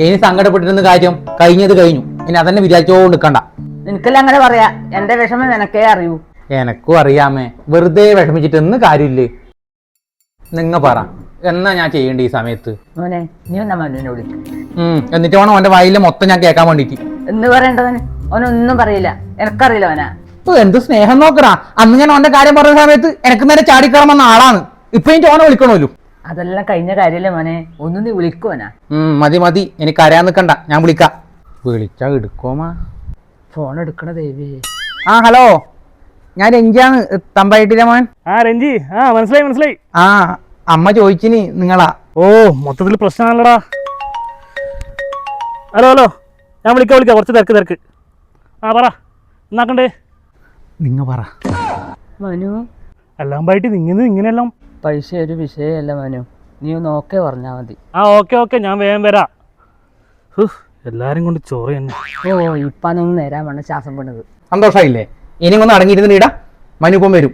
ഇനി സങ്കടപ്പെട്ടിരുന്ന കാര്യം കഴിഞ്ഞത് കഴിഞ്ഞു. ഇനി അതന്നെ വിചാരിച്ചോണ്ട് നിൽക്കണ്ട. നിനക്കെല്ലാം അങ്ങനെ പറയാ. എന്റെ വിഷമം നിനക്കേ അറിയൂ. എനക്കും അറിയാമേ, വെറുതെ വിഷമിച്ചിട്ട് ഒന്നും കാര്യമില്ലേ. നിങ്ങ പറ, എന്നാ ഞാൻ ചെയ്യേണ്ട ഈ സമയത്ത്? മോനെ, നീ എന്നാ മനുവിനെ വിളിക്കും. എന്നിട്ട് വേണം അവന്റെ വായിലെ മൊത്തം ഞാൻ കേൾക്കാൻ വേണ്ടിട്ട്. എന്ന് പറയേണ്ടവന് അവനൊന്നും പറയില്ല. എനക്കറിയില്ല അവനാ. എന്ത് സ്നേഹം നോക്കടാ. അന്ന് ഞാൻ അവന്റെ കാര്യം പറഞ്ഞ സമയത്ത് എനക്ക് നേരെ ചാടിക്കളം വന്ന ആളാണ്. ഇപ്പൊ എനിക്ക് ഓനെ വിളിക്കണമല്ലോ. അതെല്ലാം കഴിഞ്ഞ കാര്യല്ലേ മോനെ, ഒന്നും നീ വിളിക്കുവനാ. മതി മതി, എനിക്ക് അറിയാൻ നിൽക്കണ്ട, ഞാൻ വിളിക്കാം. വിളിച്ചാ എടുക്കോമാ? ഫോൺ എടുക്കണ ദേവി. ഹലോ, ഞാൻ രഞ്ജിയാണ്, തമ്പായിട്ടില്ല മോൻ. രഞ്ജി, മനസ്സിലായി. അമ്മ ചോദിച്ചിനി നിങ്ങളാ. മൊത്തത്തിൽ പ്രശ്നമാണല്ലോടാ. ഹലോ, ഞാൻ വിളിക്കാം, കുറച്ച് തിരക്ക്. പറ, എന്നാക്കണ്ടേ? നിങ്ങ പറ. മനു, എല്ലാം പായിട്ട് ഇങ്ങനെയെല്ലാം പൈസ ഒരു വിഷയമല്ല മനു, നീ ഒന്ന് ഓക്കെ പറഞ്ഞാ മതി. ഓക്കെ, ഞാൻ വേഗം വരാം. എല്ലാരും കൊണ്ട് ചോറ് തന്നെ. ഇപ്പാനൊന്നും നേരാൻ വേണ്ട ശ്വാസം പണിത്. സന്തോഷായില്ലേ? ഇനി ഒന്ന് അടങ്ങിയിരുന്നിടാ, മനുപ്പം വരും.